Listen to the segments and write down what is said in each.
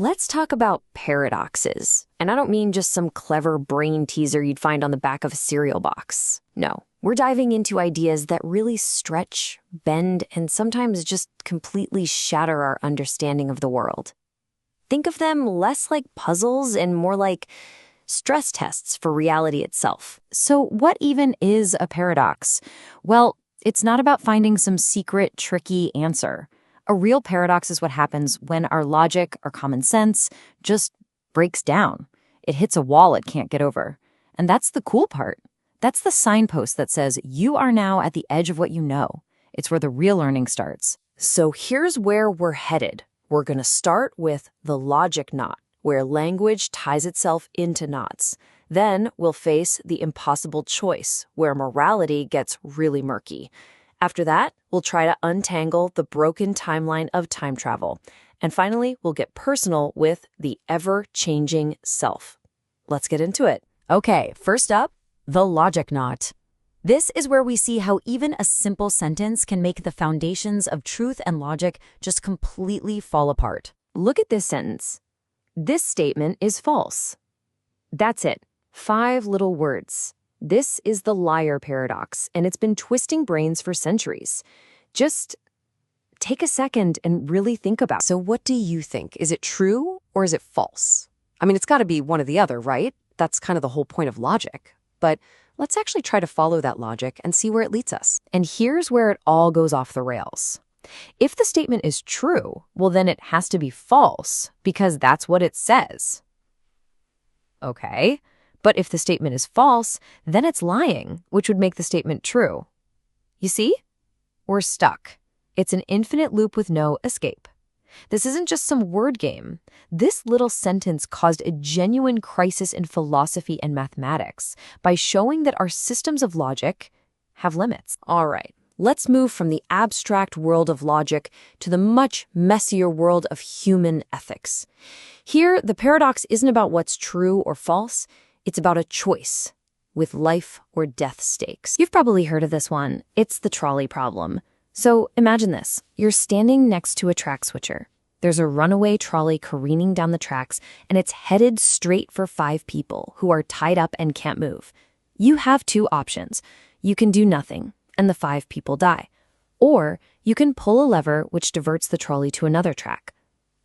Let's talk about paradoxes. And I don't mean just some clever brain teaser you'd find on the back of a cereal box. No, we're diving into ideas that really stretch, bend, and sometimes just completely shatter our understanding of the world. Think of them less like puzzles and more like stress tests for reality itself. So what even is a paradox? Well, it's not about finding some secret, tricky answer. A real paradox is what happens when our logic, our common sense, just breaks down. It hits a wall it can't get over. And that's the cool part. That's the signpost that says you are now at the edge of what you know. It's where the real learning starts. So here's where we're headed. We're going to start with the logic knot, where language ties itself into knots. Then we'll face the impossible choice, where morality gets really murky. After that, we'll try to untangle the broken timeline of time travel. And finally, we'll get personal with the ever-changing self. Let's get into it. Okay, first up, the logic knot. This is where we see how even a simple sentence can make the foundations of truth and logic just completely fall apart. Look at this sentence. This statement is false. That's it. 5 little words. This is the liar paradox, and it's been twisting brains for centuries. Just take a second and really think about it. So what do you think? Is it true or is it false? I mean, it's got to be one or the other, right? That's kind of the whole point of logic. But let's actually try to follow that logic and see where it leads us. And here's where it all goes off the rails. If the statement is true, well, then it has to be false, because that's what it says. Okay, but if the statement is false, then it's lying, which would make the statement true. You see? We're stuck. It's an infinite loop with no escape. This isn't just some word game. This little sentence caused a genuine crisis in philosophy and mathematics by showing that our systems of logic have limits. All right, let's move from the abstract world of logic to the much messier world of human ethics. Here, the paradox isn't about what's true or false. It's about a choice with life or death stakes. You've probably heard of this one. It's the trolley problem. So imagine this. You're standing next to a track switcher. There's a runaway trolley careening down the tracks, and it's headed straight for 5 people who are tied up and can't move. You have 2 options. You can do nothing, and the 5 people die. Or you can pull a lever which diverts the trolley to another track.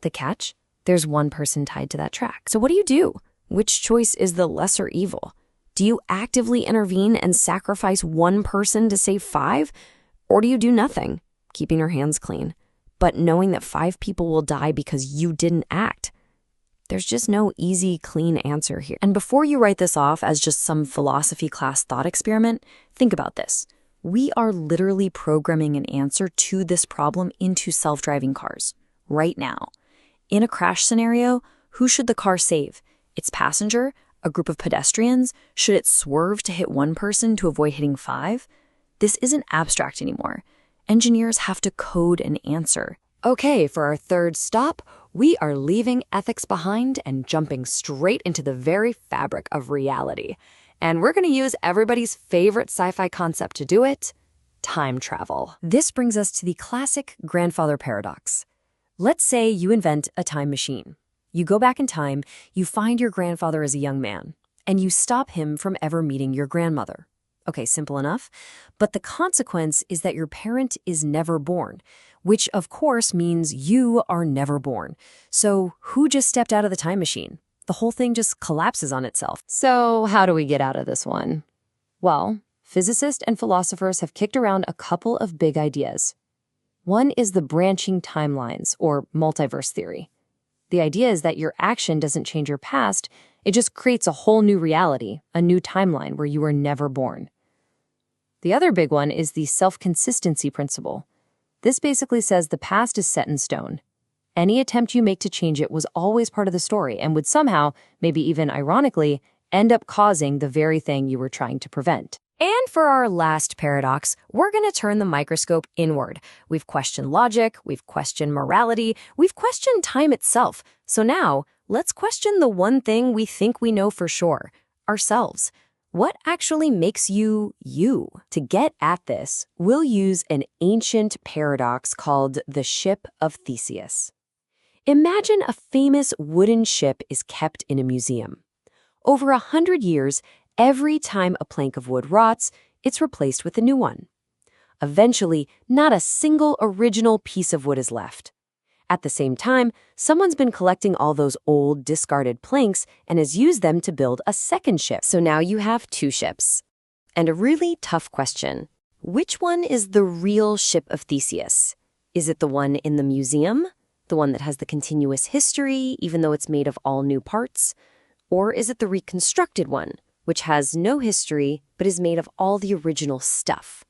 The catch? There's 1 person tied to that track. So what do? Which choice is the lesser evil? Do you actively intervene and sacrifice 1 person to save 5? Or do you do nothing, keeping your hands clean, but knowing that 5 people will die because you didn't act? There's just no easy, clean answer here. And before you write this off as just some philosophy class thought experiment, think about this. We are literally programming an answer to this problem into self-driving cars right now. In a crash scenario, who should the car save? Its passenger? A group of pedestrians? Should it swerve to hit 1 person to avoid hitting 5? This isn't abstract anymore. Engineers have to code an answer. Okay, for our third stop, we are leaving ethics behind and jumping straight into the very fabric of reality. And we're going to use everybody's favorite sci-fi concept to do it, time travel. This brings us to the classic grandfather paradox. Let's say you invent a time machine. You go back in time, you find your grandfather as a young man, and you stop him from ever meeting your grandmother. Okay, simple enough. But the consequence is that your parent is never born, which of course means you are never born. So who just stepped out of the time machine? The whole thing just collapses on itself. So how do we get out of this one? Well, physicists and philosophers have kicked around a couple of big ideas. One is the branching timelines, or multiverse theory. The idea is that your action doesn't change your past, it just creates a whole new reality, a new timeline where you were never born. The other big one is the self-consistency principle. This basically says the past is set in stone. Any attempt you make to change it was always part of the story and would somehow, maybe even ironically, end up causing the very thing you were trying to prevent. And for our last paradox, we're going to turn the microscope inward. We've questioned logic, we've questioned morality, we've questioned time itself. So now, let's question the one thing we think we know for sure, ourselves. What actually makes you, you? To get at this, we'll use an ancient paradox called the Ship of Theseus. Imagine a famous wooden ship is kept in a museum. Over 100 years, every time a plank of wood rots, it's replaced with a new one. Eventually, not a single original piece of wood is left. At the same time, someone's been collecting all those old, discarded planks and has used them to build a second ship. So now you have two ships. And a really tough question. Which one is the real Ship of Theseus? Is it the one in the museum? The one that has the continuous history, even though it's made of all new parts? Or is it the reconstructed one, which has no history, but is made of all the original stuff?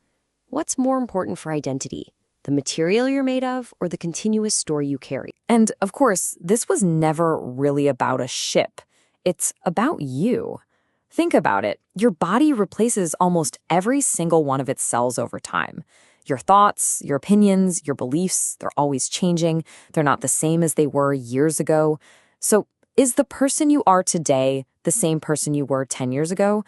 What's more important for identity? The material you're made of, or the continuous story you carry? And of course, this was never really about a ship. It's about you. Think about it. Your body replaces almost every single one of its cells over time. Your thoughts, your opinions, your beliefs, they're always changing. They're not the same as they were years ago. So, is the person you are today the same person you were 10 years ago?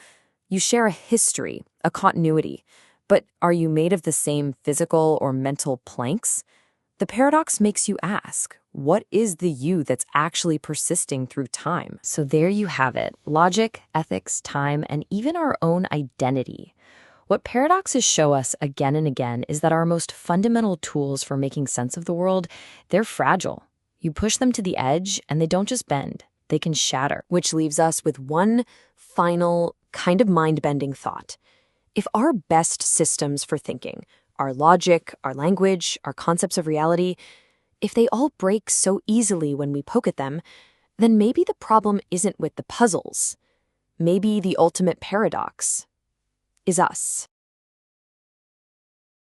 You share a history, a continuity. But are you made of the same physical or mental planks? The paradox makes you ask, what is the you that's actually persisting through time? So there you have it. Logic, ethics, time, and even our own identity. What paradoxes show us again and again is that our most fundamental tools for making sense of the world, they're fragile. You push them to the edge and they don't just bend, they can shatter. Which leaves us with one final kind of mind-bending thought. If our best systems for thinking, our logic, our language, our concepts of reality, if they all break so easily when we poke at them, then maybe the problem isn't with the puzzles. Maybe the ultimate paradox is us.